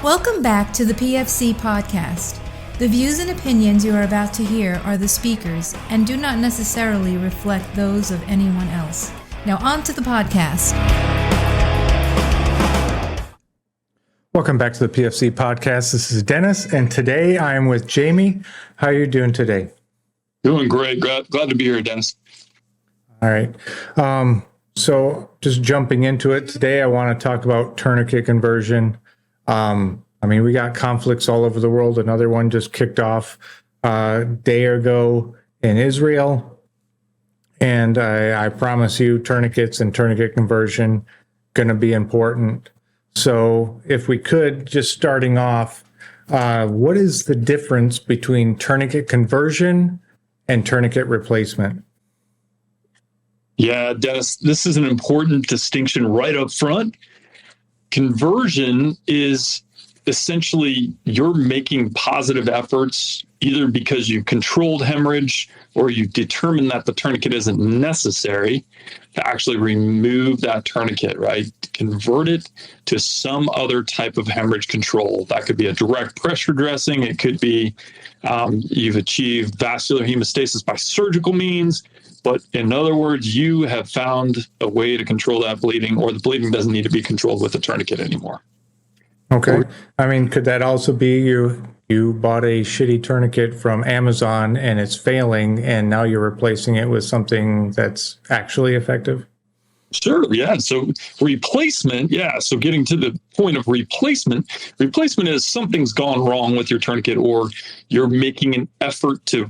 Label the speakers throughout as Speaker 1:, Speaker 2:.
Speaker 1: Welcome back to the PFC podcast. The views and opinions you are about to hear are the speakers and do not necessarily reflect those of anyone else. Now on to the podcast.
Speaker 2: Welcome back to the PFC podcast. This is Dennis, and today I am with Jamie. How are you doing today?
Speaker 3: Doing great. Glad to be here, Dennis.
Speaker 2: All right. So just jumping into it today, I want to talk about tourniquet conversion. We got conflicts all over the world. Another one just kicked off a day ago in Israel. And I promise you, tourniquets and tourniquet conversion going to be important. So if we could, just starting off, what is the difference between tourniquet conversion and tourniquet replacement?
Speaker 3: Yeah, Dennis, this is an important distinction right up front. Conversion is essentially you're making positive efforts either because you controlled hemorrhage or you determine that the tourniquet isn't necessary to actually remove that tourniquet, right? Convert it to some other type of hemorrhage control. That could be a direct pressure dressing. It could be you've achieved vascular hemostasis by surgical means. But in other words, you have found a way to control that bleeding, or the bleeding doesn't need to be controlled with a tourniquet anymore.
Speaker 2: Okay. Could that also be you bought a shitty tourniquet from Amazon and it's failing, and now you're replacing it with something that's actually effective?
Speaker 3: Sure. Yeah. So replacement. Yeah. So getting to the point of replacement is something's gone wrong with your tourniquet, or you're making an effort to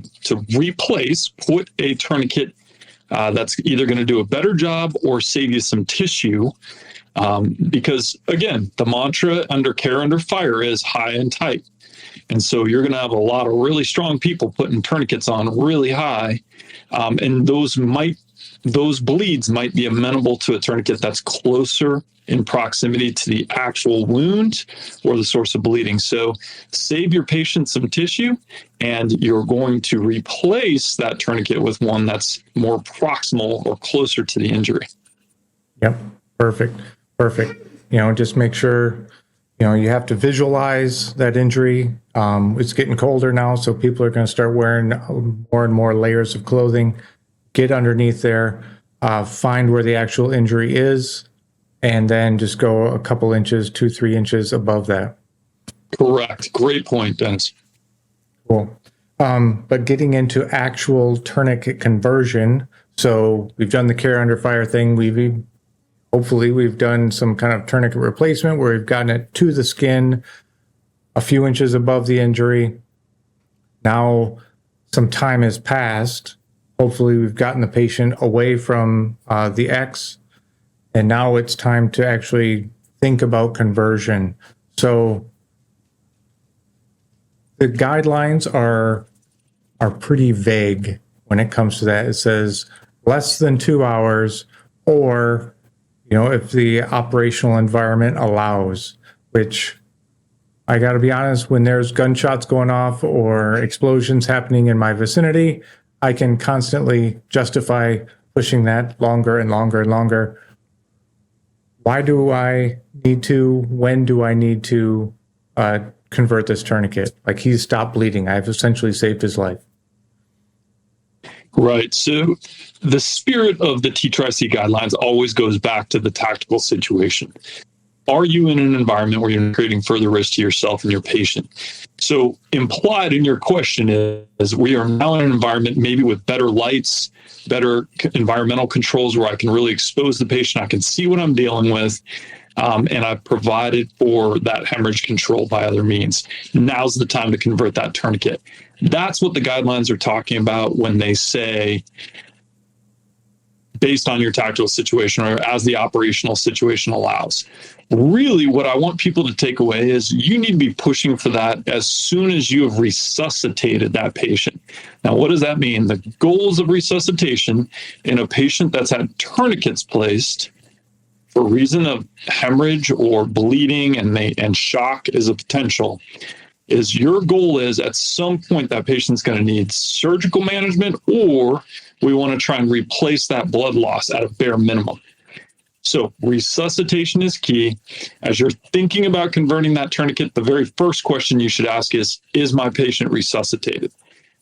Speaker 3: put a tourniquet that's either going to do a better job or save you some tissue. Because again, the mantra under care, under fire is high and tight. And so you're going to have a lot of really strong people putting tourniquets on really high. And those bleeds might be amenable to a tourniquet that's closer in proximity to the actual wound or the source of bleeding. So save your patient some tissue, and you're going to replace that tourniquet with one that's more proximal or closer to the injury.
Speaker 2: Yep. Perfect. Just make sure, you have to visualize that injury. It's getting colder now, so people are going to start wearing more and more layers of clothing. Get underneath there, find where the actual injury is, and then just go a couple inches, 2-3 inches above that.
Speaker 3: Correct. Great point, Dennis.
Speaker 2: Cool. But getting into actual tourniquet conversion, so we've done the care under fire thing. Hopefully we've done some kind of tourniquet replacement where we've gotten it to the skin, a few inches above the injury. Now some time has passed. Hopefully we've gotten the patient away from the X, and now it's time to actually think about conversion. So the guidelines are pretty vague when it comes to that. It says less than 2 hours, or if the operational environment allows, which I got to be honest, when there's gunshots going off or explosions happening in my vicinity, I can constantly justify pushing that longer and longer and longer. Why do I need to? When do I need to convert this tourniquet? Like, he's stopped bleeding. I've essentially saved his life.
Speaker 3: Right. So the spirit of the T-TRIC guidelines always goes back to the tactical situation. Are you in an environment where you're creating further risk to yourself and your patient? So implied in your question is we are now in an environment maybe with better lights, better environmental controls where I can really expose the patient. I can see what I'm dealing with. And I've provided for that hemorrhage control by other means. Now's the time to convert that tourniquet. That's what the guidelines are talking about when they say, based on your tactical situation or as the operational situation allows. Really, what I want people to take away is you need to be pushing for that as soon as you have resuscitated that patient. Now, what does that mean? The goals of resuscitation in a patient that's had tourniquets placed for reason of hemorrhage or bleeding and shock is a potential, is your goal is at some point that patient's going to need surgical management, or we want to try and replace that blood loss at a bare minimum. So resuscitation is key. As you're thinking about converting that tourniquet, the very first question you should ask is my patient resuscitated?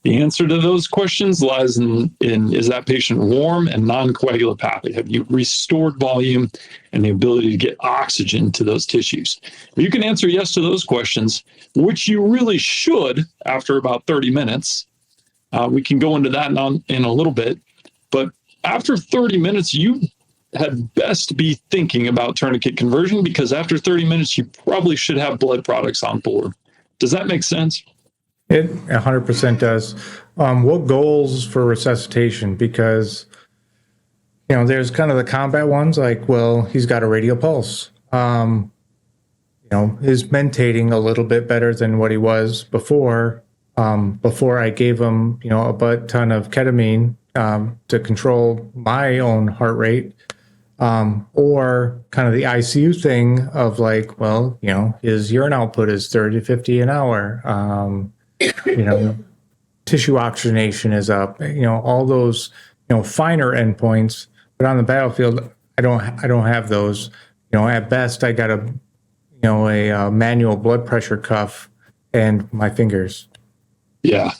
Speaker 3: The answer to those questions lies in is that patient warm and non-coagulopathic? Have you restored volume and the ability to get oxygen to those tissues? If you can answer yes to those questions, which you really should after about 30 minutes. We can go into that in a little bit. But after 30 minutes, you had best be thinking about tourniquet conversion, because after 30 minutes, you probably should have blood products on board. Does that make sense?
Speaker 2: It 100% does. What goals for resuscitation? Because, there's kind of the combat ones, like, well, he's got a radial pulse. Is mentating a little bit better than what he was before I gave him, a butt ton of ketamine to control my own heart rate. Or kind of the ICU thing of like, well, his urine output is 30 to 50 an hour. Tissue oxygenation is up, all those, finer endpoints, but on the battlefield, I don't have those. At best I got a manual blood pressure cuff and my fingers. Yeah.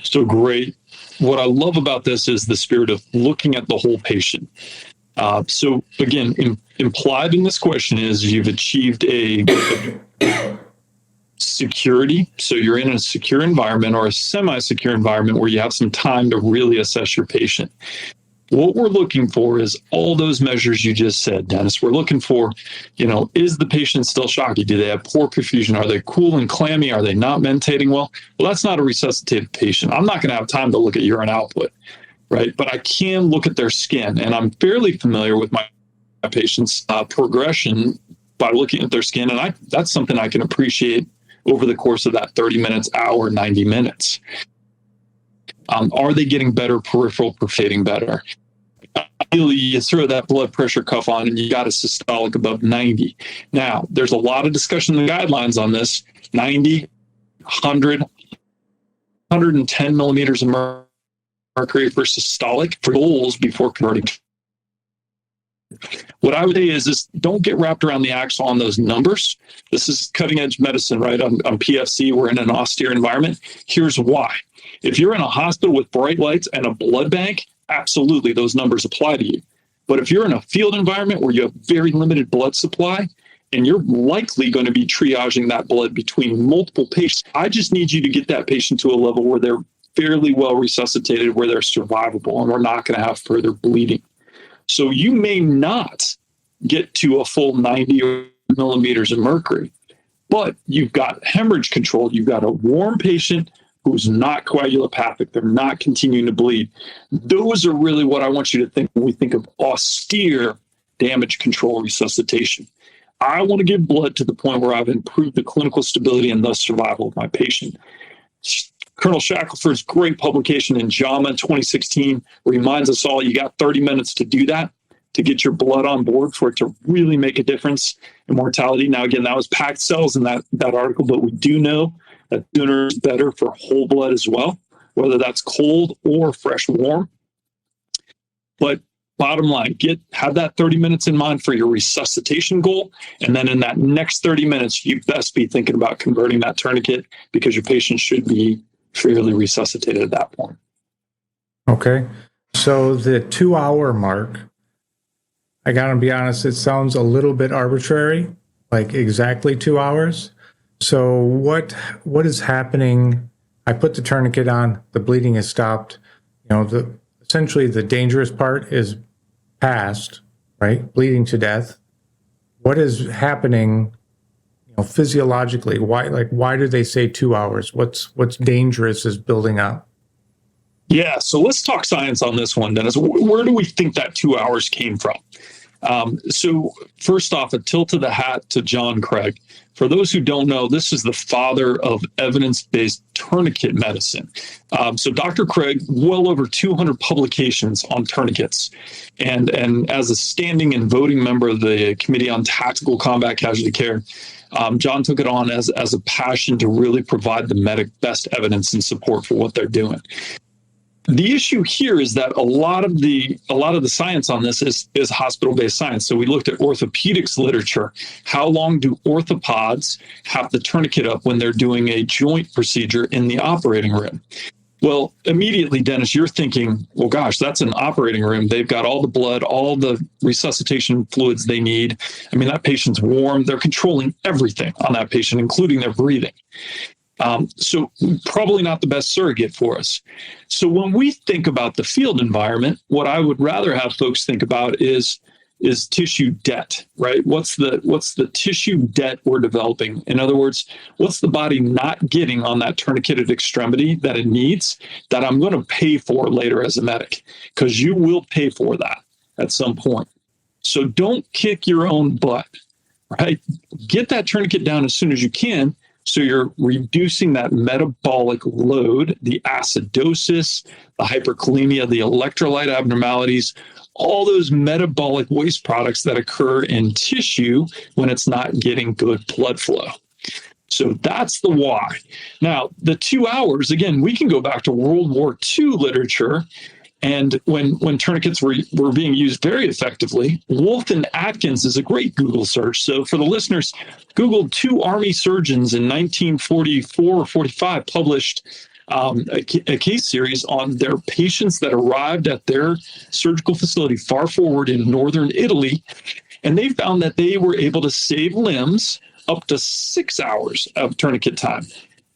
Speaker 3: So great. What I love about this is the spirit of looking at the whole patient. So again, implied in this question is you've achieved a security. So you're in a secure environment or a semi-secure environment where you have some time to really assess your patient. What we're looking for is all those measures you just said, Dennis. We're looking for, is the patient still shocky? Do they have poor perfusion? Are they cool and clammy? Are they not mentating well? Well, that's not a resuscitated patient. I'm not going to have time to look at urine output, right? But I can look at their skin, and I'm fairly familiar with my patient's progression by looking at their skin, and that's something I can appreciate over the course of that 30 minutes, hour, 90 minutes. Are they getting better peripheral perfusion better? Ideally, you throw that blood pressure cuff on and you got a systolic above 90. Now, there's a lot of discussion in the guidelines on this. 90, 100, 110 millimeters of mercury for systolic for goals before converting. What I would say is don't get wrapped around the axle on those numbers. This is cutting edge medicine, right? On PFC, we're in an austere environment. Here's why. If you're in a hospital with bright lights and a blood bank, absolutely, those numbers apply to you. But if you're in a field environment where you have very limited blood supply, and you're likely going to be triaging that blood between multiple patients, I just need you to get that patient to a level where they're fairly well resuscitated, where they're survivable, and we're not going to have further bleeding. So you may not get to a full 90 millimeters of mercury, but you've got hemorrhage control. You've got a warm patient who's not coagulopathic. They're not continuing to bleed. Those are really what I want you to think when we think of austere damage control resuscitation. I want to give blood to the point where I've improved the clinical stability and thus survival of my patient. Colonel Shackelford's great publication in JAMA 2016 reminds us all you got 30 minutes to do that, to get your blood on board for it to really make a difference in mortality. Now, again, that was packed cells in that article, but we do know that sooner is better for whole blood as well, whether that's cold or fresh warm. But bottom line, have that 30 minutes in mind for your resuscitation goal. And then in that next 30 minutes, you best be thinking about converting that tourniquet, because your patient should be fairly resuscitated at that point.
Speaker 2: Okay. So the 2-hour mark, I got to be honest, it sounds a little bit arbitrary, like exactly 2 hours. So what is happening? I put the tourniquet on, the bleeding has stopped. Essentially the dangerous part is past, right? Bleeding to death. What is happening, physiologically? Why do they say 2 hours? What's dangerous is building up?
Speaker 3: Yeah, so let's talk science on this one, Dennis. Where do we think that 2 hours came from? So first off, a tilt of the hat to John Craig. For those who don't know, this is the father of evidence-based tourniquet medicine. So Dr. Craig, well over 200 publications on tourniquets. And as a standing and voting member of the Committee on Tactical Combat Casualty Care, John took it on as a passion to really provide the best evidence and support for what they're doing. the issue here is that a lot of the science on this is hospital-based science. So we looked at orthopedics literature. How long do orthopods have the tourniquet up when they're doing a joint procedure in the operating room? Well, immediately, Dennis, you're thinking, well, gosh, that's an operating room. They've got all the blood, all the resuscitation fluids they need. I mean, that patient's warm. They're controlling everything on that patient, including their breathing. So probably not the best surrogate for us. So when we think about the field environment, what I would rather have folks think about is tissue debt, right? What's the tissue debt we're developing? In other words, what's the body not getting on that tourniqueted extremity that it needs that I'm going to pay for later as a medic? Because you will pay for that at some point. So don't kick your own butt, right? Get that tourniquet down as soon as you can, so you're reducing that metabolic load, the acidosis, the hyperkalemia, the electrolyte abnormalities, all those metabolic waste products that occur in tissue when it's not getting good blood flow. So that's the why. Now, the 2 hours, again, we can go back to World War II literature. And when tourniquets were being used very effectively, Wolf and Atkins is a great Google search. So for the listeners, Google 2 Army surgeons in 1944 or 45 published a case series on their patients that arrived at their surgical facility far forward in northern Italy. And they found that they were able to save limbs up to 6 hours of tourniquet time.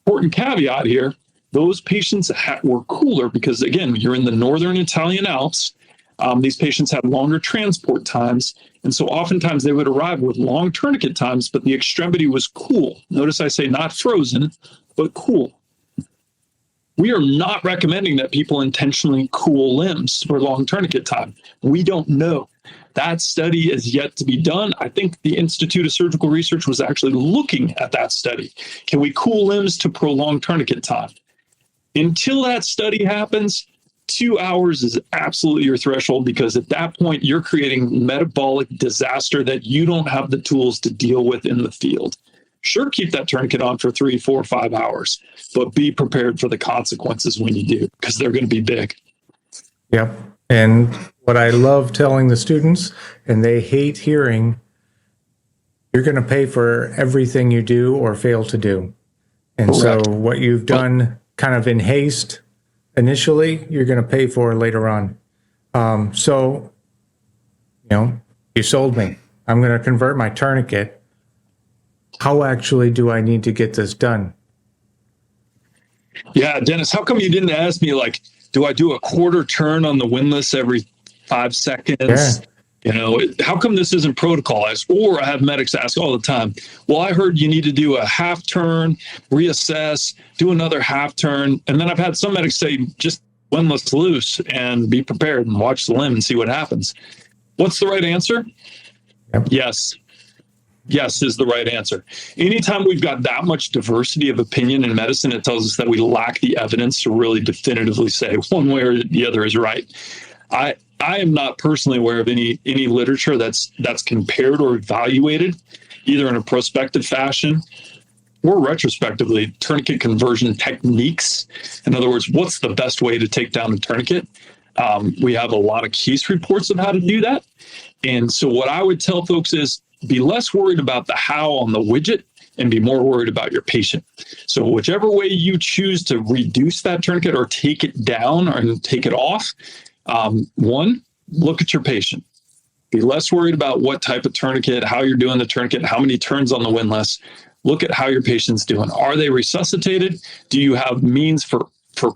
Speaker 3: Important caveat here. Those patients were cooler because, again, you're in the northern Italian Alps. These patients had longer transport times. And so oftentimes they would arrive with long tourniquet times, but the extremity was cool. Notice I say not frozen, but cool. We are not recommending that people intentionally cool limbs for long tourniquet time. We don't know. That study is yet to be done. I think the Institute of Surgical Research was actually looking at that study. Can we cool limbs to prolong tourniquet time? Until that study happens, 2 hours is absolutely your threshold, because at that point, you're creating metabolic disaster that you don't have the tools to deal with in the field. Sure, keep that tourniquet on for 3, 4, 5 hours, but be prepared for the consequences when you do, because they're going to be big.
Speaker 2: Yep. And what I love telling the students, and they hate hearing, you're going to pay for everything you do or fail to do. And
Speaker 3: Correct.
Speaker 2: So what you've done kind of in haste initially, you're going to pay for later on. So, you sold me. I'm going to convert my tourniquet. How actually do I need to get this done?
Speaker 3: Yeah, Dennis, how come you didn't ask me, like, do I do a quarter turn on the windlass every 5 seconds? Yeah. How come this isn't protocolized? Or I have medics ask all the time, well, I heard you need to do a half turn, reassess, do another half turn. And then I've had some medics say, just windlass loose and be prepared and watch the limb and see what happens. What's the right answer?
Speaker 2: Yep.
Speaker 3: Yes. Yes is the right answer. Anytime we've got that much diversity of opinion in medicine, it tells us that we lack the evidence to really definitively say one way or the other is right. I am not personally aware of any literature that's compared or evaluated, either in a prospective fashion or retrospectively, tourniquet conversion techniques. In other words, what's the best way to take down a tourniquet? We have a lot of case reports of how to do that. And so what I would tell folks is be less worried about the how on the widget and be more worried about your patient. So whichever way you choose to reduce that tourniquet or take it down or take it off, one, look at your patient. Be less worried about what type of tourniquet, how you're doing the tourniquet, how many turns on the windlass. Look at how your patient's doing. Are they resuscitated? Do you have means for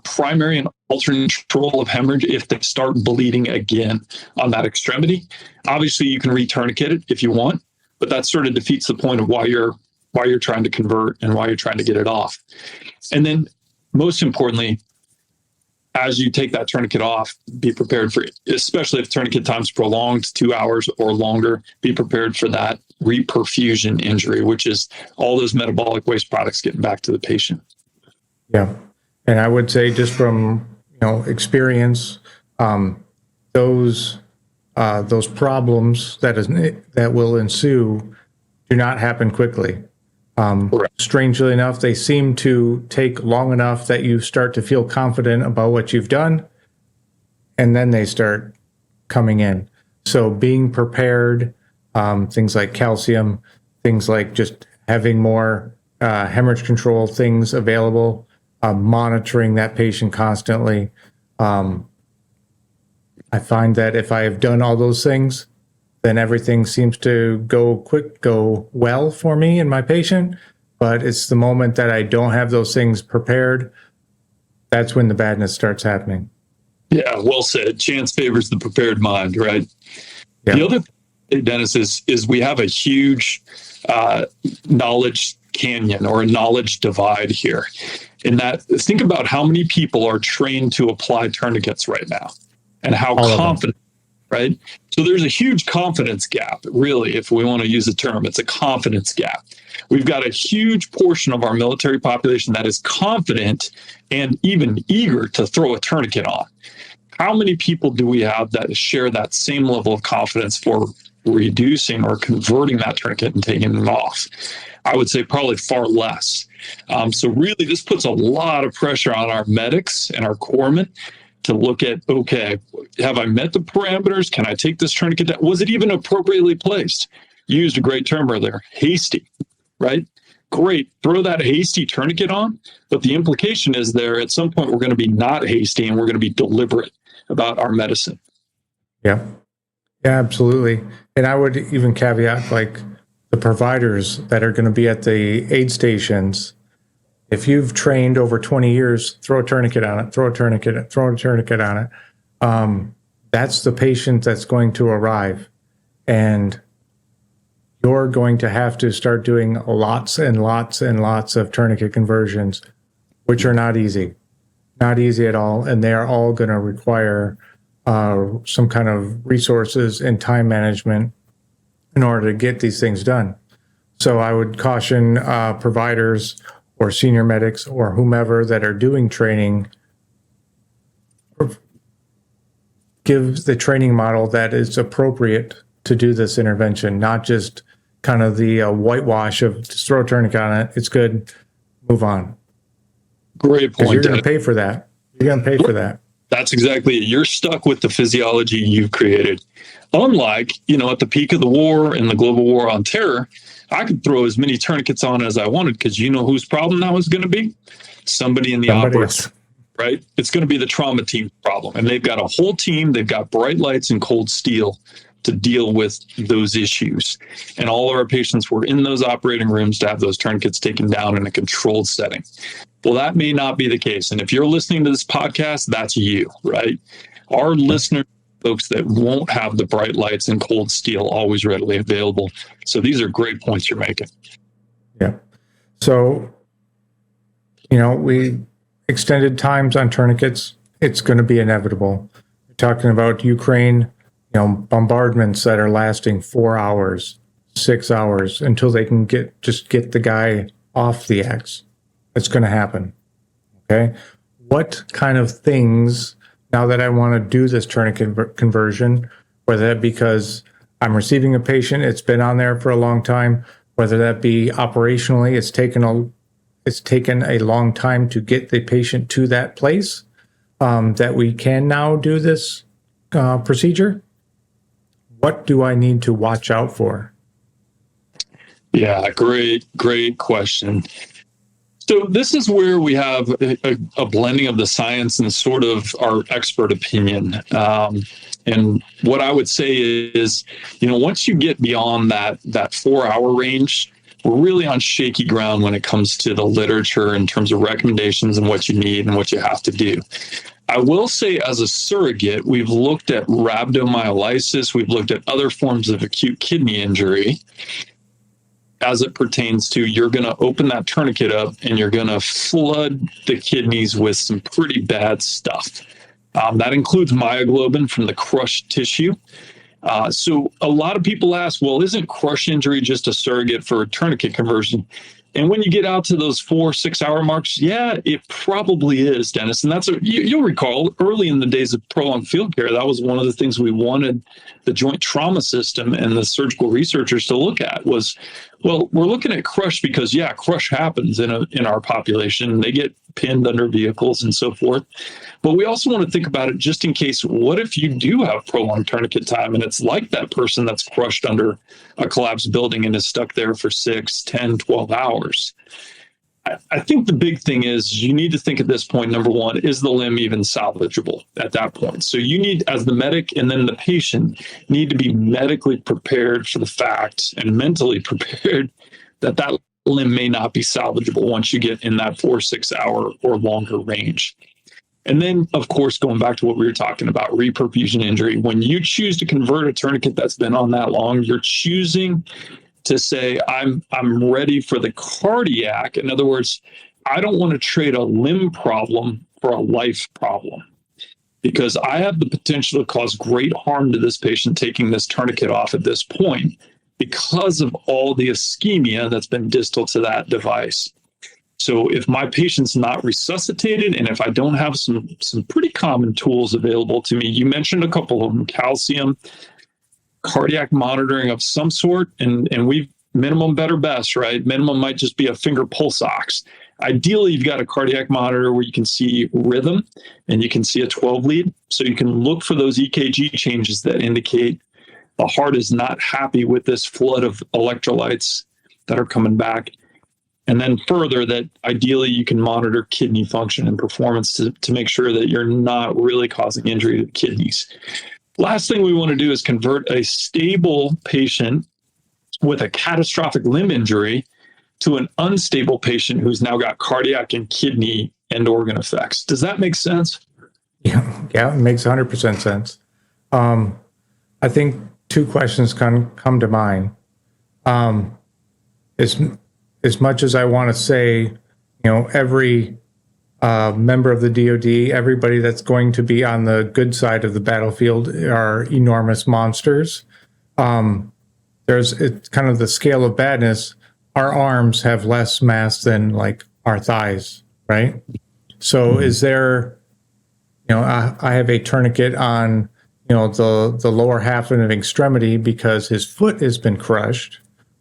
Speaker 3: primary and alternate control of hemorrhage if they start bleeding again on that extremity? Obviously, you can re-tourniquet it if you want, but that sort of defeats the point of why you're trying to convert and why you're trying to get it off. And then, most importantly, as you take that tourniquet off, be prepared for, especially if tourniquet time's prolonged 2 hours or longer, be prepared for that reperfusion injury, which is all those metabolic waste products getting back to the patient.
Speaker 2: Yeah. And I would say, just from experience, those problems that will ensue do not happen quickly. Strangely enough, they seem to take long enough that you start to feel confident about what you've done, and then they start coming in. So being prepared, things like calcium, things like just having more hemorrhage control things available, monitoring that patient constantly. I find that if I have done all those things, then everything seems to go well for me and my patient. But it's the moment that I don't have those things prepared, that's when the badness starts happening.
Speaker 3: Yeah, well said. Chance favors the prepared mind, right? Yeah. The other thing, Dennis, is we have a huge knowledge canyon or a knowledge divide here. In that, think about how many people are trained to apply tourniquets right now and how confident, right? So there's a huge confidence gap, really, if we want to use a term. It's a confidence gap. We've got a huge portion of our military population that is confident and even eager to throw a tourniquet on. How many people do we have that share that same level of confidence for reducing or converting that tourniquet and taking it off? I would say probably far less. So really, this puts a lot of pressure on our medics and our corpsmen to look at, okay, have I met the parameters? Can I take this tourniquet down? Was it even appropriately placed? You used a great term earlier, hasty, right? Great, throw that hasty tourniquet on, but the implication is there at some point we're going to be not hasty and we're going to be deliberate about our medicine.
Speaker 2: Yeah, absolutely. And I would even caveat like the providers that are going to be at the aid stations. If you've trained over 20 years, throw a tourniquet on it, throw a tourniquet on it. That's the patient that's going to arrive. And you're going to have to start doing lots and lots and lots of tourniquet conversions, which are not easy. Not easy at all. And they are all going to require some kind of resources and time management in order to get these things done. So I would caution providers or senior medics or whomever that are doing training, give the training model that is appropriate to do this intervention, not just kind of the whitewash of just throw a tourniquet on it, it's good, move on.
Speaker 3: Great point.
Speaker 2: You're going to pay for that. You're going to pay for that.
Speaker 3: That's exactly it. You're stuck with the physiology you've created. Unlike, at the peak of the war and the global war on terror, I could throw as many tourniquets on as I wanted because you know whose problem that was going to be? Somebody in the operation, right? It's going to be the trauma team's problem. And they've got a whole team. They've got bright lights and cold steel to deal with those issues. And all of our patients were in those operating rooms to have those tourniquets taken down in a controlled setting. Well, that may not be the case. And if you're listening to this podcast, that's you, right? Our listeners, folks that won't have the bright lights and cold steel always readily available. So these are great points you're making.
Speaker 2: Yeah. So, we extended times on tourniquets. It's going to be inevitable. We're talking about Ukraine, bombardments that are lasting 4 hours, 6 hours until they can get the guy off the X. It's going to happen. Okay. What kind of things, now that I want to do this tourniquet conversion, whether that because I'm receiving a patient, it's been on there for a long time, whether that be operationally, it's taken a long time to get the patient to that place, that we can now do this procedure. What do I need to watch out for?
Speaker 3: Yeah, great question. So this is where we have a blending of the science and sort of our expert opinion. And what I would say is, once you get beyond that 4 hour range, we're really on shaky ground when it comes to the literature in terms of recommendations and what you need and what you have to do. I will say as a surrogate, we've looked at rhabdomyolysis. We've looked at other forms of acute kidney injury as it pertains to you're going to open that tourniquet up and you're going to flood the kidneys with some pretty bad stuff. That includes myoglobin from the crushed tissue. So a lot of people ask, well, isn't crush injury just a surrogate for a tourniquet conversion? And when you get out to those 4-6 hour marks, yeah, it probably is, Dennis. And you'll recall early in the days of prolonged field care, that was one of the things we wanted the joint trauma system and the surgical researchers to look at was, well, we're looking at crush because, yeah, crush happens in our population. They get pinned under vehicles and so forth. But we also want to think about it just in case, what if you do have prolonged tourniquet time and it's like that person that's crushed under a collapsed building and is stuck there for 6, 10, 12 hours? I think the big thing is you need to think at this point, number one, is the limb even salvageable at that point? So you need, as the medic and then the patient, need to be medically prepared for the fact and mentally prepared that that limb may not be salvageable once you get in that 4-6 hour or longer range. And then, of course, going back to what we were talking about, reperfusion injury, when you choose to convert a tourniquet that's been on that long, you're choosing to say, I'm ready for the cardiac. In other words, I don't want to trade a limb problem for a life problem, because I have the potential to cause great harm to this patient taking this tourniquet off at this point because of all the ischemia that's been distal to that device. So if my patient's not resuscitated, and if I don't have some pretty common tools available to me, you mentioned a couple of them, calcium, cardiac monitoring of some sort, and we minimum better best, right? Minimum might just be a finger pulse ox. Ideally, you've got a cardiac monitor where you can see rhythm and you can see a 12 lead. So you can look for those EKG changes that indicate the heart is not happy with this flood of electrolytes that are coming back. And then further, that ideally you can monitor kidney function and performance to make sure that you're not really causing injury to the kidneys. Last thing we want to do is convert a stable patient with a catastrophic limb injury to an unstable patient who's now got cardiac and kidney and organ effects. Does that make sense?
Speaker 2: Yeah, it makes 100% sense. I think two questions come to mind. As much as I want to say, every member of the DoD, everybody that's going to be on the good side of the battlefield are enormous monsters. It's kind of the scale of badness. Our arms have less mass than like our thighs, right? So is there, I have a tourniquet on, the lower half of an extremity because his foot has been crushed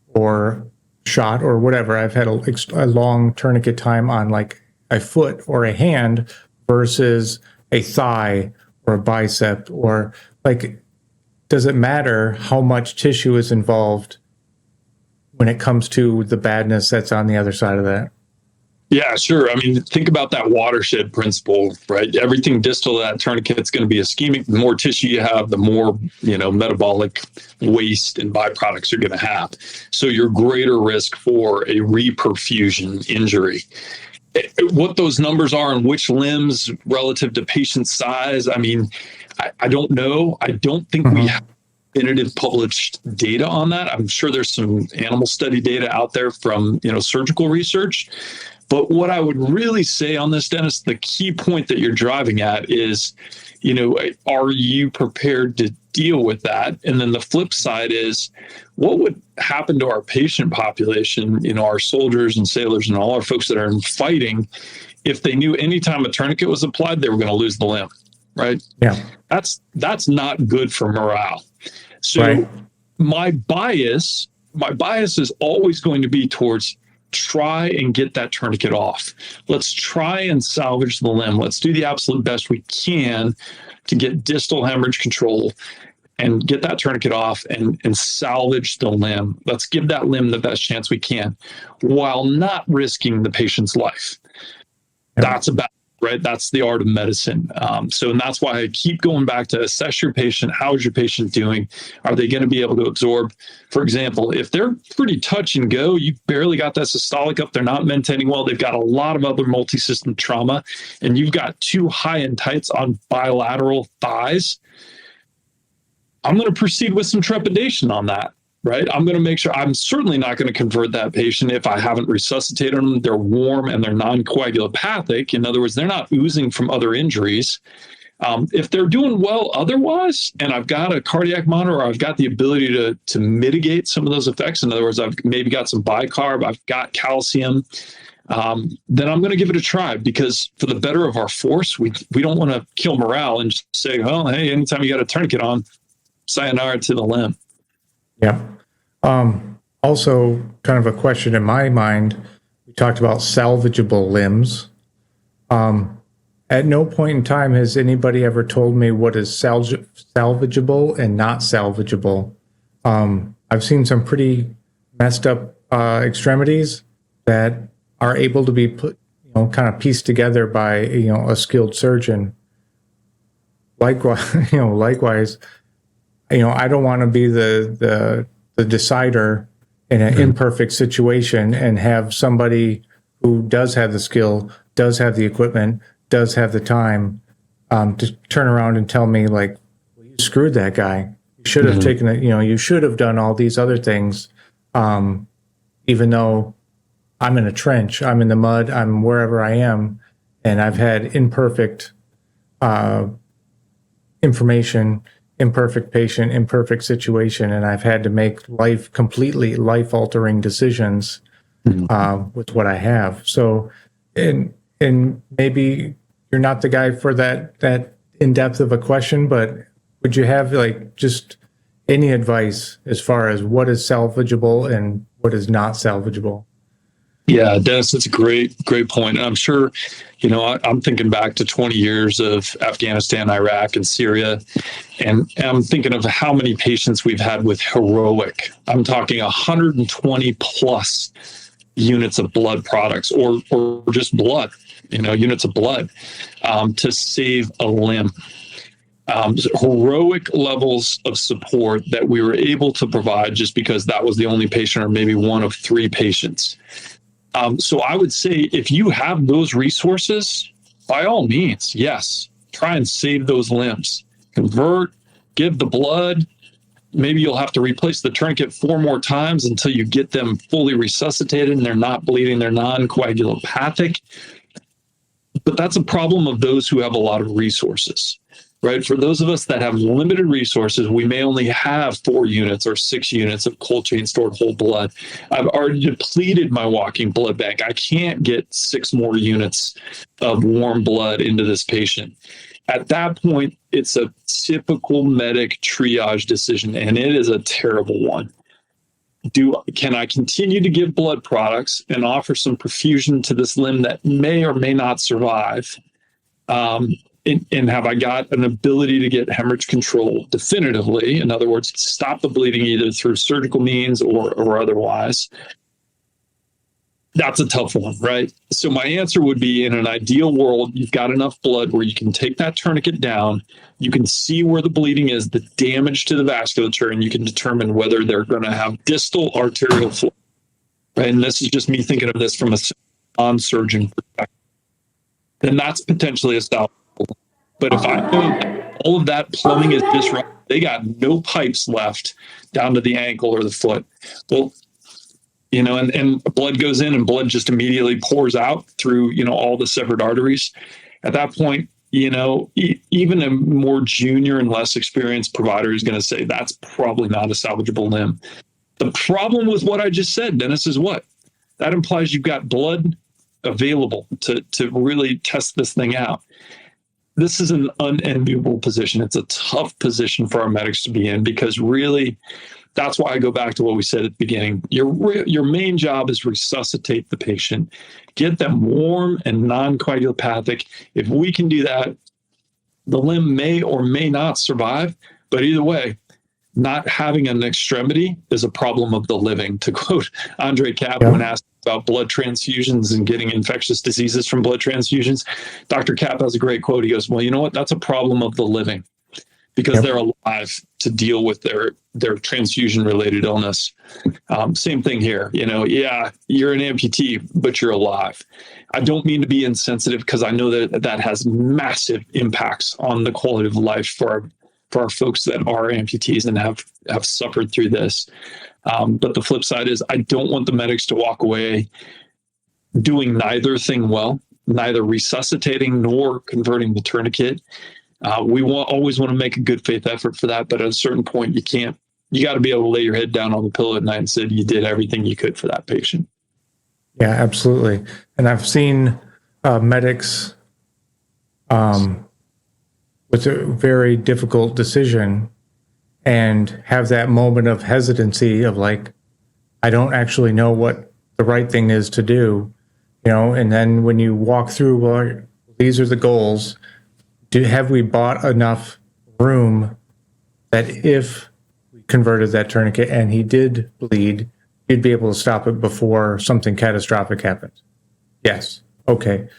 Speaker 2: or shot or whatever. I've had a long tourniquet time on like a foot or a hand versus a thigh or a bicep, or like, does it matter how much tissue is involved when it comes to the badness that's on the other side of that?
Speaker 3: Yeah, sure. I mean, think about that watershed principle, right? Everything distal to that tourniquet is going to be ischemic. The more tissue you have, the more, metabolic waste and byproducts you're going to have. So you're greater risk for a reperfusion injury. What those numbers are and which limbs relative to patient size, I mean, I don't know. I don't think we have definitive published data on that. I'm sure there's some animal study data out there from, surgical research. But what I would really say on this, Dennis, the key point that you're driving at is, are you prepared to deal with that? And then the flip side is, what would happen to our patient population, our soldiers and sailors and all our folks that are in fighting, if they knew anytime a tourniquet was applied, they were going to lose the limb, right?
Speaker 2: Yeah.
Speaker 3: That's not good for morale. So
Speaker 2: right.
Speaker 3: my bias is always going to be towards try and get that tourniquet off. Let's try and salvage the limb. Let's do the absolute best we can to get distal hemorrhage control and get that tourniquet off and salvage the limb. Let's give that limb the best chance we can while not risking the patient's life. Yep. That's about right? That's the art of medicine. And that's why I keep going back to assess your patient. How is your patient doing? Are they going to be able to absorb? For example, if they're pretty touch and go, you barely got that systolic up, they're not maintaining well, they've got a lot of other multi-system trauma, and you've got two high-end tights on bilateral thighs, I'm going to proceed with some trepidation on that. Right? I'm going to make sure I'm certainly not going to convert that patient if I haven't resuscitated them. They're warm and they're non-coagulopathic. In other words, they're not oozing from other injuries. If they're doing well otherwise, and I've got a cardiac monitor, or I've got the ability to mitigate some of those effects, in other words, I've maybe got some bicarb, I've got calcium, then I'm going to give it a try, because for the better of our force, we don't want to kill morale and just say, well, hey, anytime you got a tourniquet on, sayonara to the limb.
Speaker 2: Yeah. Also, kind of a question in my mind, we talked about salvageable limbs. At no point in time has anybody ever told me what is salvageable and not salvageable. I've seen some pretty messed up extremities that are able to be put, kind of pieced together by, a skilled surgeon. Likewise, I don't want to be the decider in an imperfect situation and have somebody who does have the skill, does have the equipment, does have the time, to turn around and tell me, like, well, you screwed that guy. You should have taken it, you should have done all these other things. Even though I'm in a trench, I'm in the mud, I'm wherever I am, and I've had imperfect information, imperfect patient, imperfect situation, and I've had to make completely life-altering decisions with what I have. So, and maybe you're not the guy for that in-depth of a question, but would you have just any advice as far as what is salvageable and what is not salvageable?
Speaker 3: Yeah, Dennis, that's a great point. And I'm sure, I'm thinking back to 20 years of Afghanistan, Iraq, and Syria, and I'm thinking of how many patients we've had with heroic. I'm talking 120 plus units of blood products or just blood, units of blood to save a limb. Heroic levels of support that we were able to provide just because that was the only patient or maybe one of 3 patients. So I would say if you have those resources, by all means, yes, try and save those limbs. Convert, give the blood. Maybe you'll have to replace the tourniquet 4 more times until you get them fully resuscitated and they're not bleeding, they're non-coagulopathic. But that's a problem of those who have a lot of resources, right? For those of us that have limited resources, we may only have 4 units or 6 units of cold chain stored whole blood. I've already depleted my walking blood bank. I can't get 6 more units of warm blood into this patient. At that point, it's a typical medic triage decision, and it is a terrible one. Can I continue to give blood products and offer some perfusion to this limb that may or may not survive? And have I got an ability to get hemorrhage control definitively? In other words, stop the bleeding either through surgical means or otherwise. That's a tough one, right? So my answer would be, in an ideal world, you've got enough blood where you can take that tourniquet down, you can see where the bleeding is, the damage to the vasculature, and you can determine whether they're going to have distal arterial flow. Right? And this is just me thinking of this from a non-surgeon perspective. Then that's potentially a salvageable. But if I know all of that plumbing is disrupted, they got no pipes left down to the ankle or the foot. Well, and blood goes in and blood just immediately pours out through, all the severed arteries. At that point, even a more junior and less experienced provider is going to say that's probably not a salvageable limb. The problem with what I just said, Dennis, is what? That implies you've got blood available to really test this thing out. This is an unenviable position. It's a tough position for our medics to be in, because really, that's why I go back to what we said at the beginning. Your main job is resuscitate the patient, get them warm and non-coagulopathic. If we can do that, the limb may or may not survive, but either way, not having an extremity is a problem of the living. To quote Andre Kapp, when asked about blood transfusions and getting infectious diseases from blood transfusions, Dr. Kapp has a great quote. He goes, well, you know what? That's a problem of the living, because they're alive to deal with their transfusion-related illness. Same thing here. You're an amputee, but you're alive. I don't mean to be insensitive, because I know that has massive impacts on the quality of life for our folks that are amputees and have suffered through this. But the flip side is, I don't want the medics to walk away doing neither thing well, neither resuscitating nor converting the tourniquet. We always want to make a good faith effort for that, but at a certain point, you got to be able to lay your head down on the pillow at night and say you did everything you could for that patient.
Speaker 2: Yeah, absolutely. And I've seen medics with a very difficult decision and have that moment of hesitancy of like, I don't actually know what the right thing is to do, and then when you walk through, well, these are the goals. Have we bought enough room that if we converted that tourniquet and he did bleed, you'd be able to stop it before something catastrophic happens? Yes. Okay.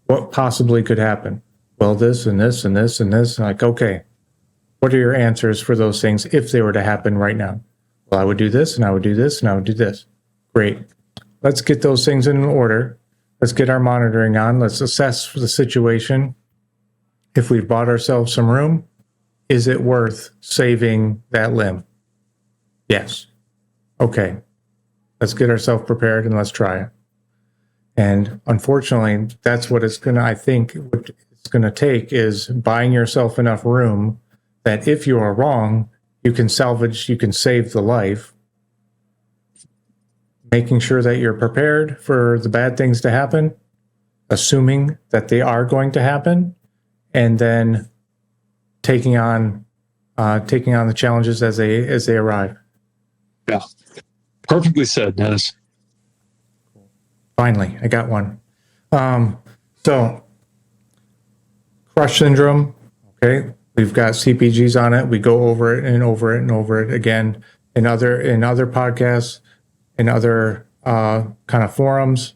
Speaker 2: What possibly could happen? Well, this and this and this and this. Like, okay, what are your answers for those things if they were to happen right now? Well, I would do this and I would do this and I would do this. Great. Let's get those things in order. Let's get our monitoring on. Let's assess the situation. If we've bought ourselves some room, is it worth saving that limb? Yes. Okay. Let's get ourselves prepared and let's try it. And unfortunately, that's what it's going to, I think, what it's going to take is buying yourself enough room that if you are wrong, you can salvage, you can save the life. Making sure that you're prepared for the bad things to happen, assuming that they are going to happen, and then taking on the challenges as they arrive.
Speaker 3: Yeah, perfectly said, Dennis.
Speaker 2: Finally, I got one. So, crush syndrome. Okay, we've got CPGs on it. We go over it and over it and over it again in other podcasts, in other kind of forums.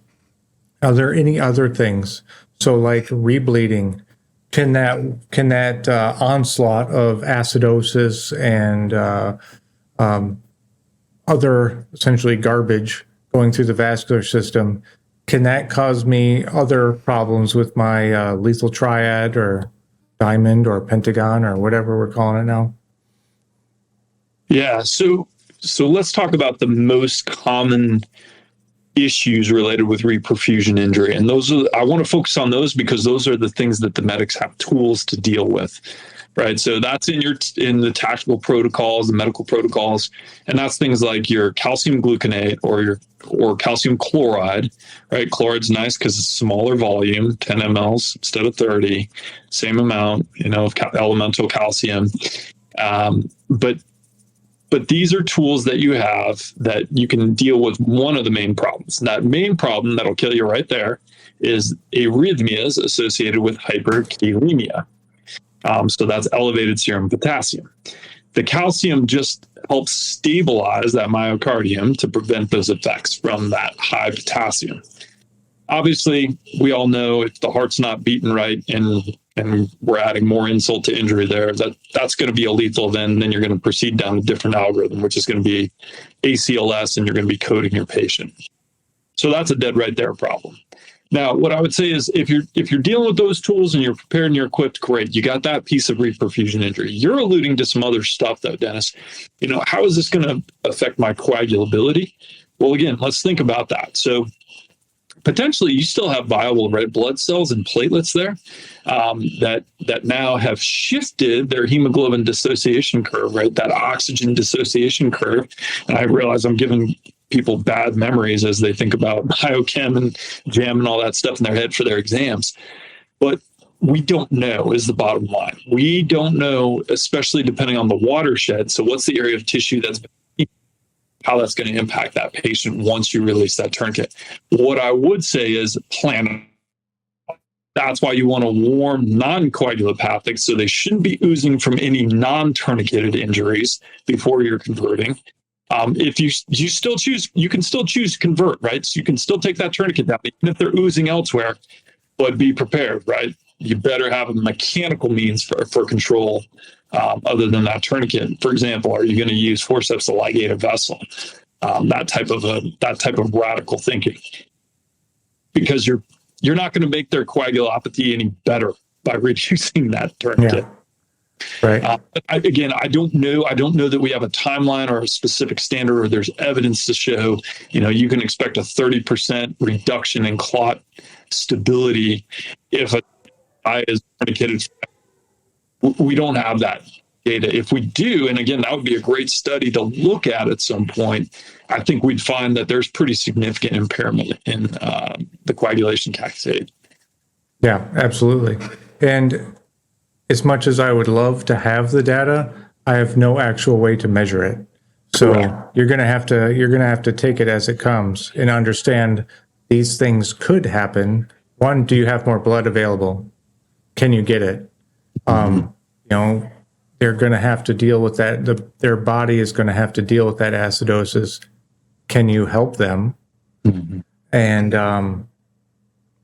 Speaker 2: Are there any other things? So, like rebleeding. Can that onslaught of acidosis and other essentially garbage going through the vascular system, can that cause me other problems with my lethal triad or diamond or pentagon or whatever we're calling it now?
Speaker 3: Yeah. So let's talk about the most common issues related with reperfusion injury. And I want to focus on those because those are the things that the medics have tools to deal with, right? So that's in the tactical protocols, the medical protocols, and that's things like your calcium gluconate or calcium chloride, right? Chloride's nice because it's smaller volume, 10 mLs instead of 30, same amount, of elemental calcium. But these are tools that you have that you can deal with one of the main problems. That main problem that'll kill you right there is arrhythmias associated with hyperkalemia. So that's elevated serum potassium. The calcium just helps stabilize that myocardium to prevent those effects from that high potassium. Obviously, we all know if the heart's not beating right and we're adding more insult to injury there, that's going to be a lethal event. And then you're going to proceed down a different algorithm, which is going to be ACLS, and you're going to be coding your patient. So that's a dead right there problem. Now, what I would say is if you're dealing with those tools and you're prepared and you're equipped, great. You got that piece of reperfusion injury. You're alluding to some other stuff, though, Dennis. How is this going to affect my coagulability? Well, again, let's think about that. So potentially you still have viable red blood cells and platelets there that now have shifted their hemoglobin dissociation curve, right? That oxygen dissociation curve. And I realize I'm giving people bad memories as they think about biochem and jam and all that stuff in their head for their exams. But we don't know is the bottom line. We don't know, especially depending on the watershed. So what's the area of tissue how that's going to impact that patient once you release that tourniquet. What I would say is plan. That's why you want to warm non-coagulopathic, so they shouldn't be oozing from any non-tourniqueted injuries before you're converting. If you still choose, you can still choose to convert, right? So you can still take that tourniquet down, even if they're oozing elsewhere, but be prepared, right? You better have a mechanical means for control other than that tourniquet. For example, are you going to use forceps to ligate a vessel? That type of radical thinking, because you're not going to make their coagulopathy any better by reducing that tourniquet.
Speaker 2: Yeah. Right.
Speaker 3: I don't know that we have a timeline or a specific standard, or there's evidence to show, you can expect a 30% reduction in clot stability if a eye is tourniqueted. We don't have that data. If we do, and again, that would be a great study to look at some point, I think we'd find that there's pretty significant impairment in the coagulation cascade.
Speaker 2: Yeah, absolutely. And as much as I would love to have the data, I have no actual way to measure it. So you're going to have to take it as it comes and understand these things could happen one, do you have more blood available? Can you get it? They're going to have to deal with that. Their body is going to have to deal with that acidosis. Can you help them? And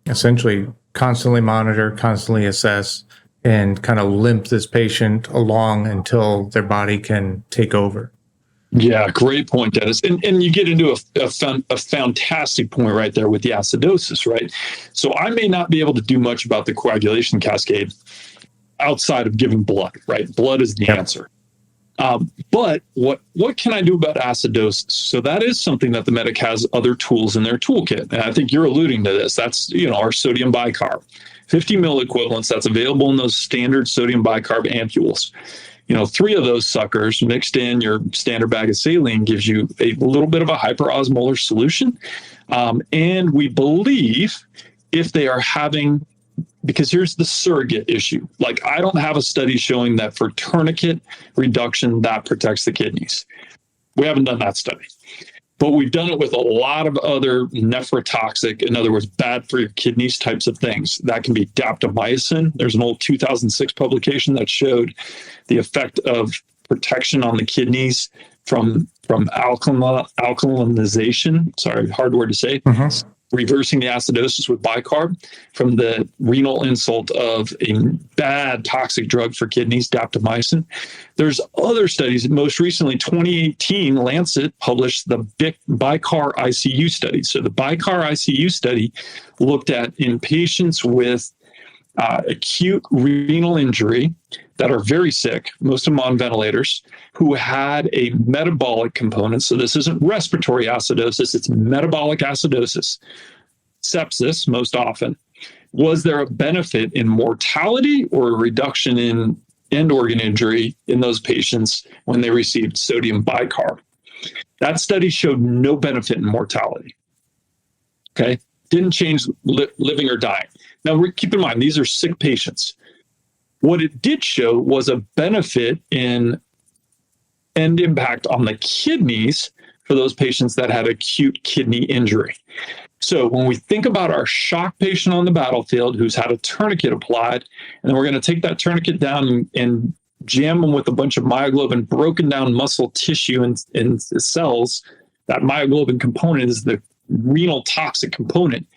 Speaker 2: essentially constantly monitor, constantly assess, and kind of limp this patient along until their body can take over.
Speaker 3: Yeah, great point, Dennis. And you get into a fantastic point right there with the acidosis, right? So I may not be able to do much about the coagulation cascade outside of giving blood, right? Blood is the answer. But what can I do about acidosis? So that is something that the medic has other tools in their toolkit. And I think you're alluding to this. That's, our sodium bicarb, 50 milliequivalents that's available in those standard sodium bicarb ampules. 3 of those suckers mixed in your standard bag of saline gives you a little bit of a hyperosmolar solution. And we believe if they are having, because here's the surrogate issue. Like, I don't have a study showing that for tourniquet reduction, that protects the kidneys. We haven't done that study. But we've done it with a lot of other nephrotoxic, in other words, bad for your kidneys types of things. That can be daptomycin. There's an old 2006 publication that showed the effect of protection on the kidneys from alkalinization. Sorry, hard word to say. Reversing the acidosis with bicarb from the renal insult of a bad toxic drug for kidneys, daptomycin. There's other studies. Most recently, 2018, Lancet published the bicar ICU study. So the bicar ICU study looked at in patients with acute renal injury that are very sick, most of them on ventilators, who had a metabolic component. So this isn't respiratory acidosis, it's metabolic acidosis, sepsis most often. Was there a benefit in mortality or a reduction in end organ injury in those patients when they received sodium bicarb? That study showed no benefit in mortality. Okay, didn't change living or dying. Now, keep in mind, these are sick patients. What it did show was a benefit in end impact on the kidneys for those patients that had acute kidney injury. So when we think about our shock patient on the battlefield who's had a tourniquet applied, and then we're going to take that tourniquet down and jam them with a bunch of myoglobin, broken down muscle tissue and cells, that myoglobin component is the renal toxic component.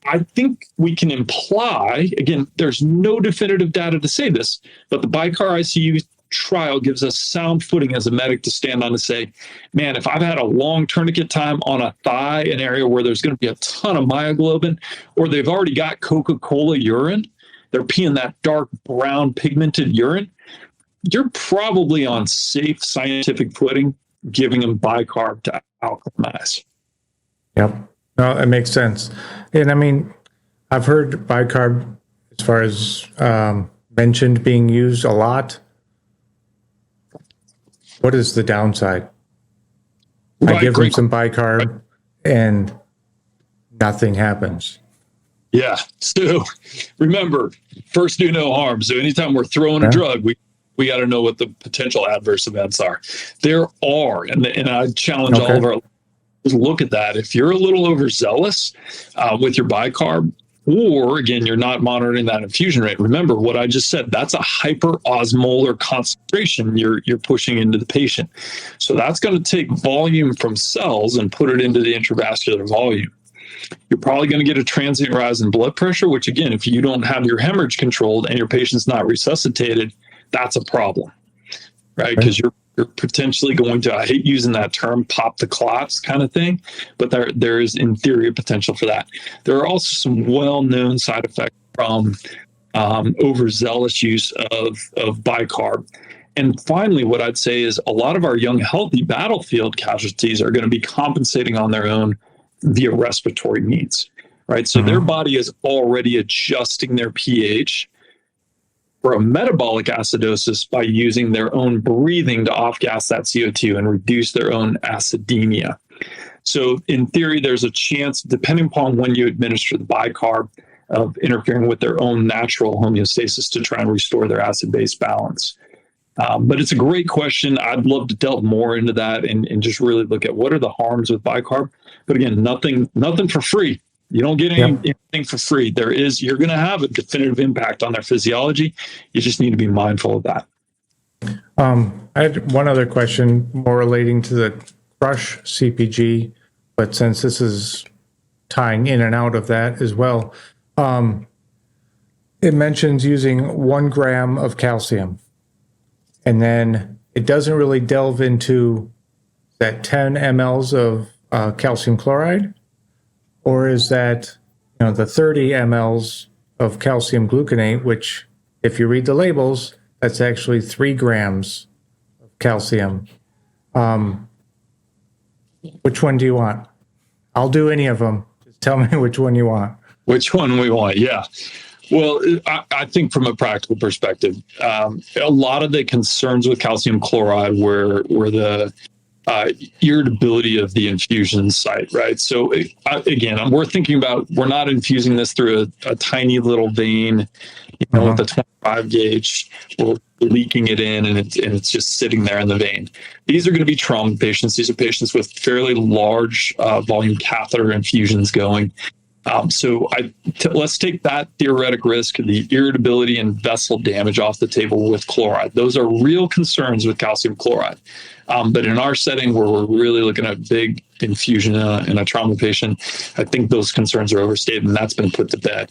Speaker 3: I think we can imply, again, there's no definitive data to say this, but the bicar ICU trial gives us sound footing as a medic to stand on and say, man, if I've had a long tourniquet time on a thigh, an area where there's going to be a ton of myoglobin, or they've already got Coca-Cola urine, they're peeing that dark brown pigmented urine, you're probably on safe scientific footing giving them bicarb to alkalinize.
Speaker 2: Yep. No, it makes sense. And I mean, I've heard bicarb as far as mentioned being used a lot. What is the downside? I give them some bicarb and nothing happens.
Speaker 3: Yeah. So remember, first do no harm. So anytime we're throwing a drug, we got to know what the potential adverse events are. There are, and I challenge all of our look at that. If you're a little overzealous with your bicarb, or again, you're not monitoring that infusion rate, remember what I just said, that's a hyperosmolar concentration you're pushing into the patient. So that's going to take volume from cells and put it into the intravascular volume. You're probably going to get a transient rise in blood pressure, which again, if you don't have your hemorrhage controlled and your patient's not resuscitated, that's a problem, right? Because you're potentially going to, I hate using that term, pop the clots kind of thing, but there is in theory a potential for that. There are also some well-known side effects from overzealous use of bicarb. And finally, what I'd say is a lot of our young, healthy battlefield casualties are going to be compensating on their own via respiratory means, right? So their body is already adjusting their pH for a metabolic acidosis by using their own breathing to off-gas that CO2 and reduce their own acidemia. So in theory, there's a chance, depending upon when you administer the bicarb, of interfering with their own natural homeostasis to try and restore their acid-base balance. But it's a great question. I'd love to delve more into that and just really look at what are the harms with bicarb. But again, nothing for free. You don't get anything for free. You're going to have a definitive impact on their physiology. You just need to be mindful of that.
Speaker 2: I had one other question more relating to the crush CPG, but since this is tying in and out of that as well, it mentions using 1 gram of calcium, and then it doesn't really delve into that 10 mLs of calcium chloride, or is that the 30 mLs of calcium gluconate, which if you read the labels, that's actually 3 grams of calcium. Which one do you want? I'll do any of them. Just tell me which one you want.
Speaker 3: Which one we want, yeah. Well, I think from a practical perspective, a lot of the concerns with calcium chloride were the irritability of the infusion site, right? So again, we're thinking about, we're not infusing this through a tiny little vein, with a 25 gauge. We're leaking it in, and it's just sitting there in the vein. These are going to be trauma patients. These are patients with fairly large volume catheter infusions going. So let's take that theoretic risk, the irritability and vessel damage off the table with chloride. Those are real concerns with calcium chloride. But in our setting where we're really looking at big infusion in a trauma patient, I think those concerns are overstated, and that's been put to bed.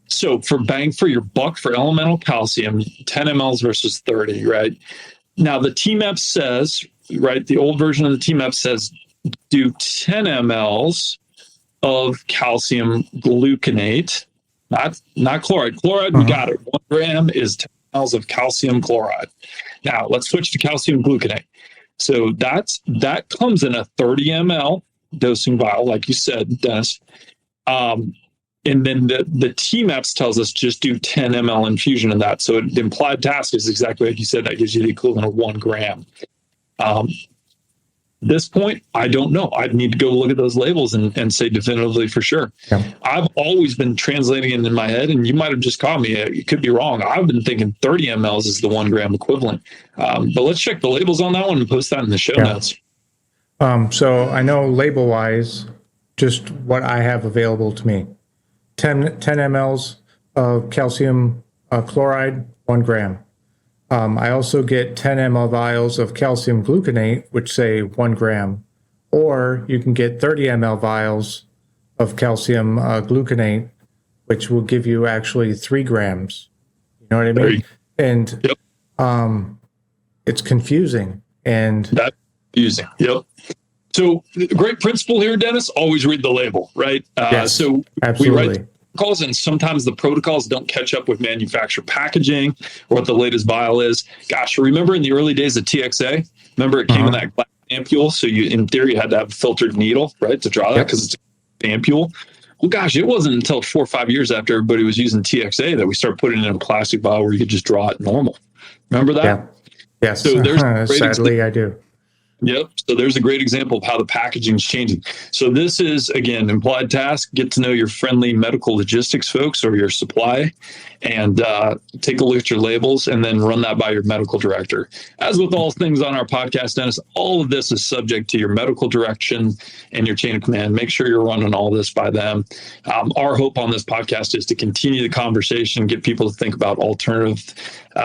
Speaker 3: So for bang for your buck for elemental calcium, 10 mLs versus 30, right? Now the TMAP says, right, the old version of the TMAP says do 10 mLs of calcium gluconate, not chloride. Chloride, we got it. 1 gram is 10 mLs of calcium chloride. Now let's switch to calcium gluconate. So that comes in a 30 ml dosing vial, like you said, Dennis. And then the TMAPS tells us just do 10 ml infusion of that. So the implied task is exactly like you said. That gives you the equivalent of 1 gram. This point, I don't know. I'd need to go look at those labels and say definitively for sure. Yeah. I've always been translating it in my head, and you might have just caught me. It could be wrong. I've been thinking 30 mLs is the 1 gram equivalent. But let's check the labels on that one and post that in the show notes.
Speaker 2: So I know label-wise, just what I have available to me. 10 mLs of calcium chloride, 1 gram. I also get 10 ml vials of calcium gluconate, which say 1 gram, or you can get 30 ml vials of calcium gluconate, which will give you actually 3 grams. You know what I mean? And it's confusing. And
Speaker 3: that's confusing. Yep. So great principle here, Dennis, always read the label, right?
Speaker 2: Yes,
Speaker 3: so
Speaker 2: absolutely.
Speaker 3: We write protocols, and sometimes the protocols don't catch up with manufacturer packaging or what the latest vial is. Gosh, remember in the early days of TXA? Remember it came in that glass ampule, so you, in theory, had to have a filtered needle, right, to draw that because it's an ampule. Well, gosh, it wasn't until 4 or 5 years after everybody was using TXA that we started putting it in a plastic vial where you could just draw it normal. Remember that?
Speaker 2: Yeah. Yes.
Speaker 3: So there's
Speaker 2: sadly, I do.
Speaker 3: Yep. So there's a great example of how the packaging is changing. So this is, again, implied task. Get to know your friendly medical logistics folks or your supply, and take a look at your labels, and then run that by your medical director. As with all things on our podcast, Dennis, all of this is subject to your medical direction and your chain of command. Make sure you're running all this by them. Our hope on this podcast is to continue the conversation, get people to think about alternative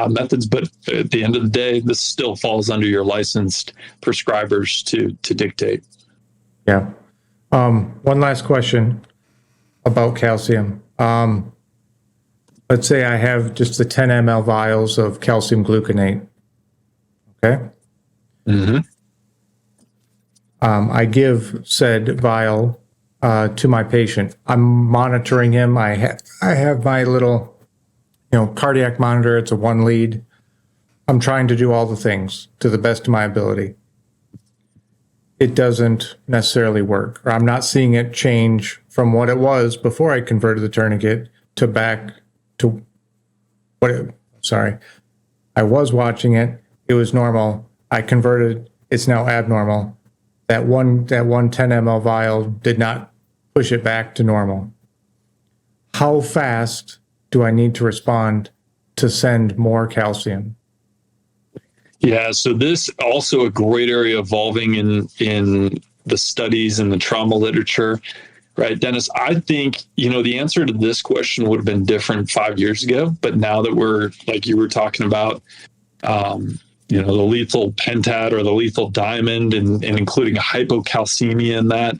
Speaker 3: methods. But at the end of the day, this still falls under your licensed prescribers to dictate.
Speaker 2: Yeah. One last question about calcium. Let's say I have just the 10 ml vials of calcium gluconate. Okay. I give said vial to my patient. I'm monitoring him. I have my little, cardiac monitor. It's a 1 lead. I'm trying to do all the things to the best of my ability. It doesn't necessarily work, or I'm not seeing it change from what it was before I converted the tourniquet to back to I was watching it. It was normal. I converted. It's now abnormal. That one 10 ml vial did not push it back to normal. How fast do I need to respond to send more calcium?
Speaker 3: Yeah, so this also a great area evolving in the studies and the trauma literature, right, Dennis? I think, the answer to this question would have been different 5 years ago. But now that we're, like you were talking about, the lethal pentat or the lethal diamond and including hypocalcemia in that,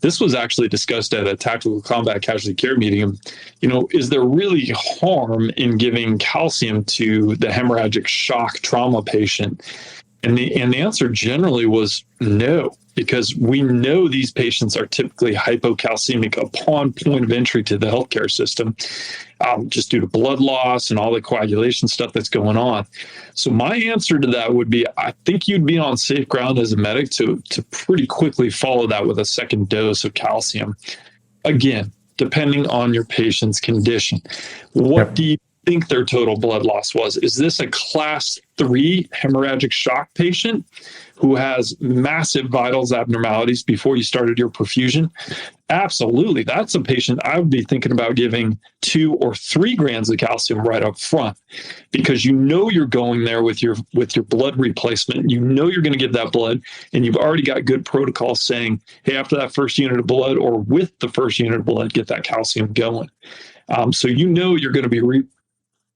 Speaker 3: this was actually discussed at a tactical combat casualty care meeting. Is there really harm in giving calcium to the hemorrhagic shock trauma patient? And the answer generally was no, because we know these patients are typically hypocalcemic upon point of entry to the healthcare system, just due to blood loss and all the coagulation stuff that's going on. So my answer to that would be, I think you'd be on safe ground as a medic to pretty quickly follow that with a second dose of calcium. Again, depending on your patient's condition. What do you think their total blood loss was? Is this a class 3 hemorrhagic shock patient who has massive vitals abnormalities before you started your perfusion? Absolutely. That's a patient I would be thinking about giving 2 or 3 grams of calcium right up front, because you're going there with your blood replacement. You're going to give that blood, and you've already got good protocols saying, hey, after that first unit of blood or with the first unit of blood, get that calcium going. So you're going to be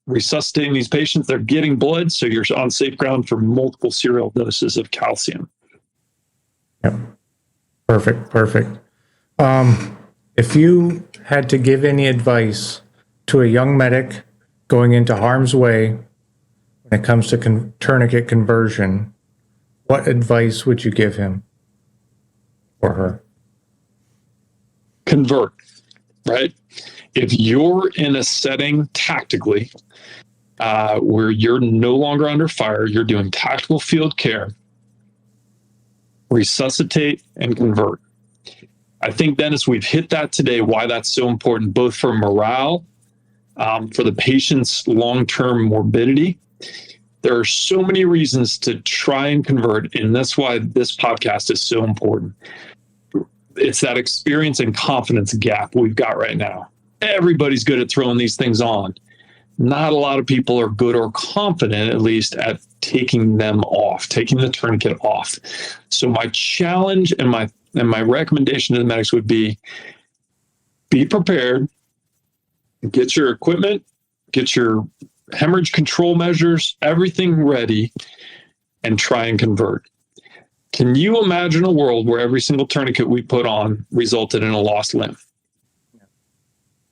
Speaker 3: resuscitating these patients. They're getting blood, so you're on safe ground for multiple serial doses of calcium.
Speaker 2: Yep. Perfect. If you had to give any advice to a young medic going into harm's way when it comes to tourniquet conversion, what advice would you give him or her?
Speaker 3: Convert, right? If you're in a setting tactically where you're no longer under fire, you're doing tactical field care, resuscitate and convert. I think, Dennis, we've hit that today, why that's so important, both for morale, for the patient's long-term morbidity. There are so many reasons to try and convert, and that's why this podcast is so important. It's that experience and confidence gap we've got right now. Everybody's good at throwing these things on. Not a lot of people are good or confident, at least, at taking them off, taking the tourniquet off. So my challenge and my recommendation to the medics would be prepared, get your equipment, get your hemorrhage control measures, everything ready, and try and convert. Can you imagine a world where every single tourniquet we put on resulted in a lost limb?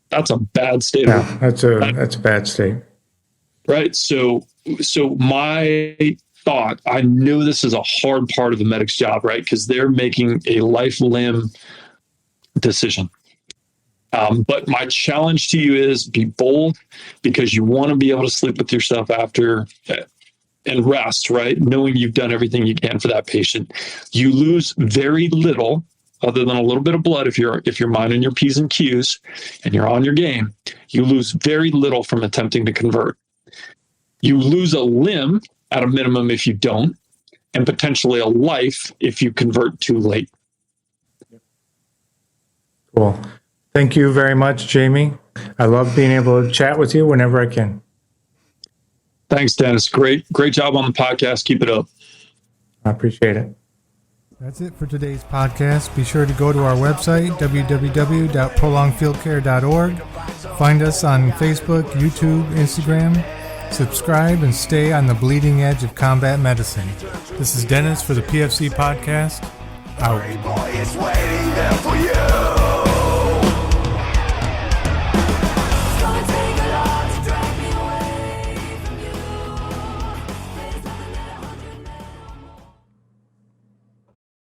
Speaker 3: That's a bad state.
Speaker 2: Yeah, that's a bad state.
Speaker 3: Right. So my thought, I know this is a hard part of the medic's job, right? Because they're making a life limb decision. But my challenge to you is be bold, because you want to be able to sleep with yourself after and rest, right? Knowing you've done everything you can for that patient. You lose very little other than a little bit of blood. If you're minding your P's and Q's and you're on your game, you lose very little from attempting to convert. You lose a limb at a minimum if you don't, and potentially a life if you convert too late.
Speaker 2: Cool. Thank you very much, Jamie. I love being able to chat with you whenever I can.
Speaker 3: Thanks, Dennis. Great job on the podcast. Keep it up.
Speaker 2: I appreciate it.
Speaker 4: That's it for today's podcast. Be sure to go to our website, www.prolongfieldcare.org. Find us on Facebook, YouTube, Instagram. Subscribe and stay on the bleeding edge of combat medicine. This is Dennis for the PFC Podcast. Out.
Speaker 5: Boy, it's waiting there for you.